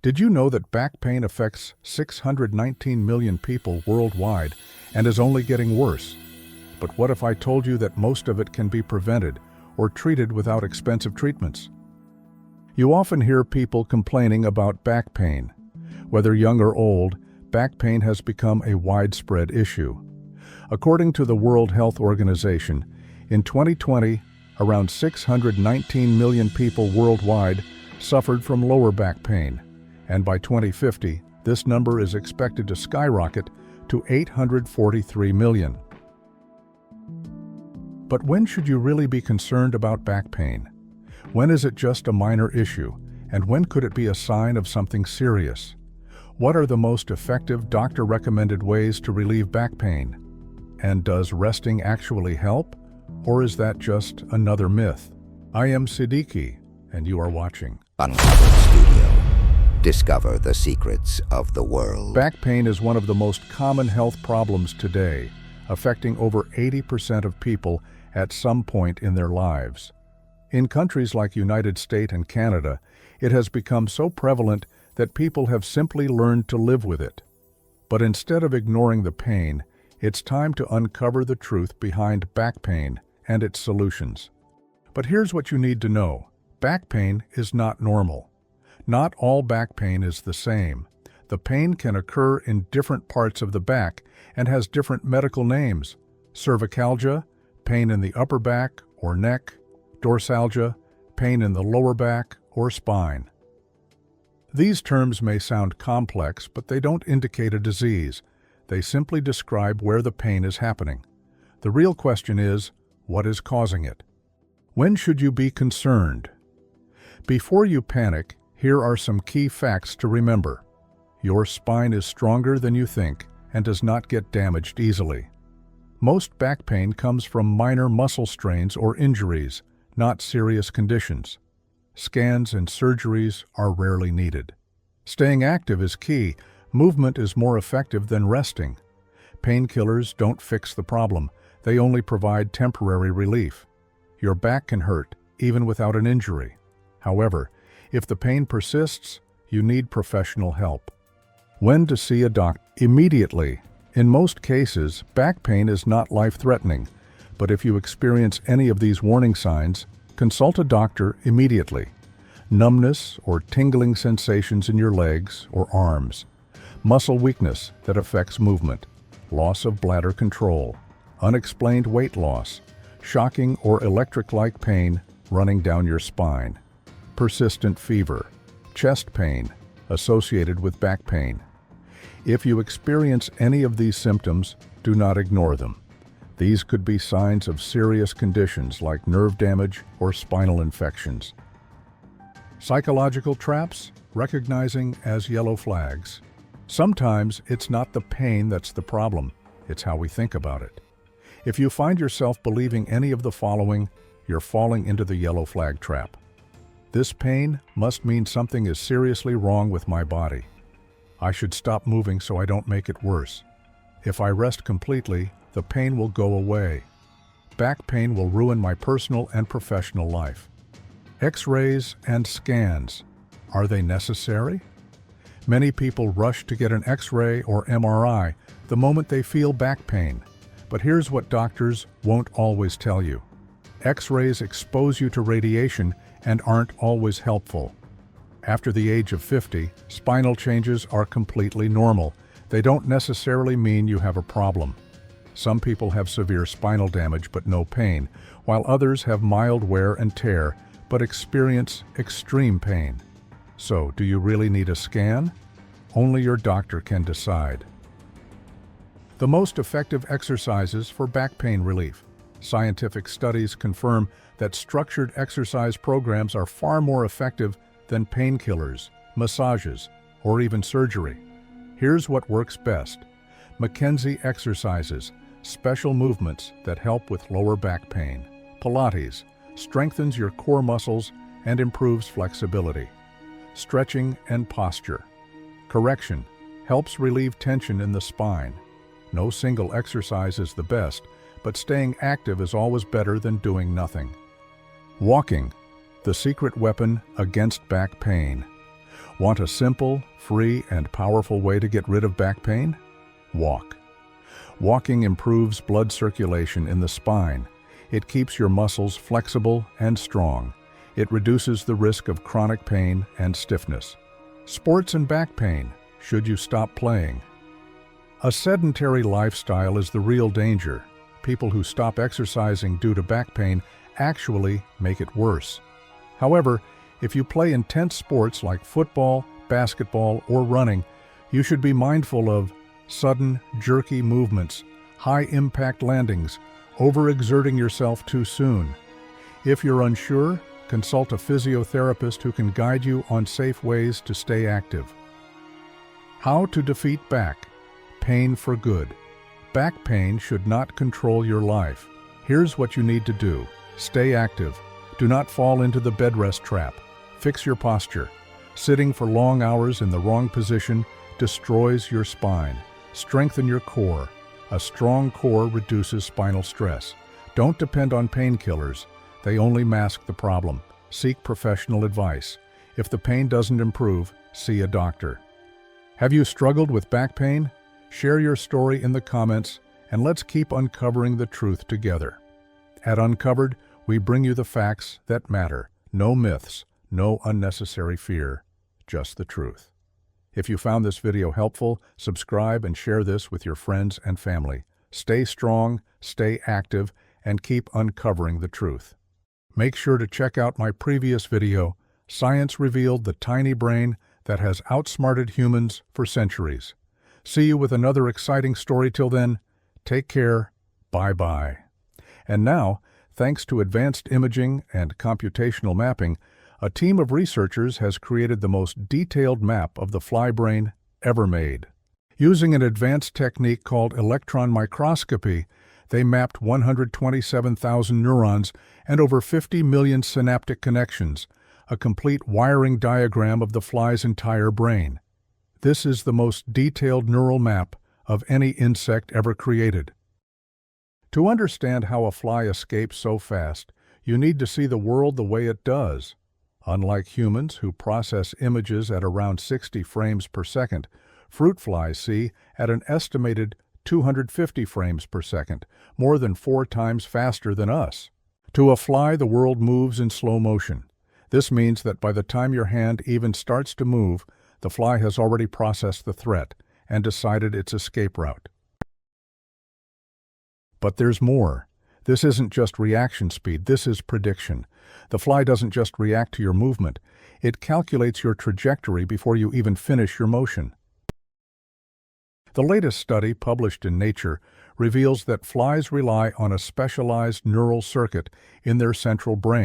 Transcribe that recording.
Did you know that back pain affects 619 million people worldwide and is only getting worse? But what if I told you that most of it can be prevented or treated without expensive treatments? You often hear people complaining about back pain. Whether young or old, back pain has become a widespread issue. According to the World Health Organization, in 2020, around 619 million people worldwide suffered from lower back pain, and by 2050, this number is expected to skyrocket to 843 million. But when should you really be concerned about back pain? When is it just a minor issue, and when could it be a sign of something serious? What are the most effective doctor-recommended ways to relieve back pain? And does resting actually help, or is that just another myth? I am Siddiqui, and you are watching Uncovered Studio. Discover the secrets of the world. Back pain is one of the most common health problems today, affecting over 80% of people at some point in their lives. In countries like United States and Canada, it has become so prevalent that people have simply learned to live with it. But instead of ignoring the pain, it's time to uncover the truth behind back pain and its solutions. But here's what you need to know. Back pain is not normal. Not all back pain is the same. The pain can occur in different parts of the back and has different medical names. Cervicalgia, pain in the upper back or neck. Dorsalgia, pain in the lower back or spine. These terms may sound complex, but they don't indicate a disease. They simply describe where the pain is happening. The real question is, what is causing it? When should you be concerned? Before you panic, here are some key facts to remember. Your spine is stronger than you think and does not get damaged easily. Most back pain comes from minor muscle strains or injuries, not serious conditions. Scans and surgeries are rarely needed. Staying active is key. Movement is more effective than resting. Painkillers don't fix the problem. They only provide temporary relief. Your back can hurt, even without an injury. However, if the pain persists, you need professional help. When to see a doctor? Immediately. In most cases, back pain is not life-threatening, but if you experience any of these warning signs, consult a doctor immediately. Numbness or tingling sensations in your legs or arms. Muscle weakness that affects movement. Loss of bladder control. Unexplained weight loss. Shocking or electric-like pain running down your spine. Persistent fever. Chest pain associated with back pain. If you experience any of these symptoms, do not ignore them. These could be signs of serious conditions like nerve damage or spinal infections. Psychological traps, recognizing as yellow flags. Sometimes it's not the pain that's the problem, it's how we think about it. If you find yourself believing any of the following, you're falling into the yellow flag trap. This pain must mean something is seriously wrong with my body. I should stop moving so I don't make it worse. If I rest completely, the pain will go away. Back pain will ruin my personal and professional life. X-rays and scans. Are they necessary? Many people rush to get an X-ray or MRI the moment they feel back pain. But here's what doctors won't always tell you. X-rays expose you to radiation and aren't always helpful. After the age of 50, spinal changes are completely normal. They don't necessarily mean you have a problem. Some people have severe spinal damage but no pain, while others have mild wear and tear but experience extreme pain. So, do you really need a scan? Only your doctor can decide. The most effective exercises for back pain relief. Scientific studies confirm that structured exercise programs are far more effective than painkillers, massages, or even surgery. Here's what works best. McKenzie exercises, special movements that help with lower back pain. Pilates strengthens your core muscles and improves flexibility. Stretching and posture. Correction helps relieve tension in the spine. No single exercise is the best, but staying active is always better than doing nothing. Walking, the secret weapon against back pain. Want a simple, free, and powerful way to get rid of back pain? Walk. Walking improves blood circulation in the spine. It keeps your muscles flexible and strong. It reduces the risk of chronic pain and stiffness. Sports and back pain, should you stop playing? A sedentary lifestyle is the real danger. People who stop exercising due to back pain actually make it worse. However, if you play intense sports like football, basketball, or running, you should be mindful of sudden, jerky movements, high-impact landings, overexerting yourself too soon. If you're unsure, consult a physiotherapist who can guide you on safe ways to stay active. How to defeat back pain for good. Back pain should not control your life. Here's what you need to do. Stay active. Do not fall into the bed rest trap. Fix your posture. Sitting for long hours in the wrong position destroys your spine. Strengthen your core. A strong core reduces spinal stress. Don't depend on painkillers. They only mask the problem. Seek professional advice. If the pain doesn't improve, see a doctor. Have you struggled with back pain? Share your story in the comments, and let's keep uncovering the truth together. At Uncovered, we bring you the facts that matter. No myths, no unnecessary fear, just the truth. If you found this video helpful, subscribe and share this with your friends and family. Stay strong, stay active, and keep uncovering the truth. Make sure to check out my previous video, Science Revealed the Tiny Brain that has outsmarted humans for centuries. See you with another exciting story. Till then, take care, bye-bye. And now, thanks to advanced imaging and computational mapping, a team of researchers has created the most detailed map of the fly brain ever made. Using an advanced technique called electron microscopy, they mapped 127,000 neurons and over 50 million synaptic connections, a complete wiring diagram of the fly's entire brain. This is the most detailed neural map of any insect ever created. To understand how a fly escapes so fast, you need to see the world the way it does. Unlike humans, who process images at around 60 frames per second, fruit flies see at an estimated 250 frames per second, more than 4 times faster than us. To a fly, the world moves in slow motion. This means that by the time your hand even starts to move, the fly has already processed the threat and decided its escape route. But there's more. This isn't just reaction speed, this is prediction. The fly doesn't just react to your movement, it calculates your trajectory before you even finish your motion. The latest study, published in Nature, reveals that flies rely on a specialized neural circuit in their central brain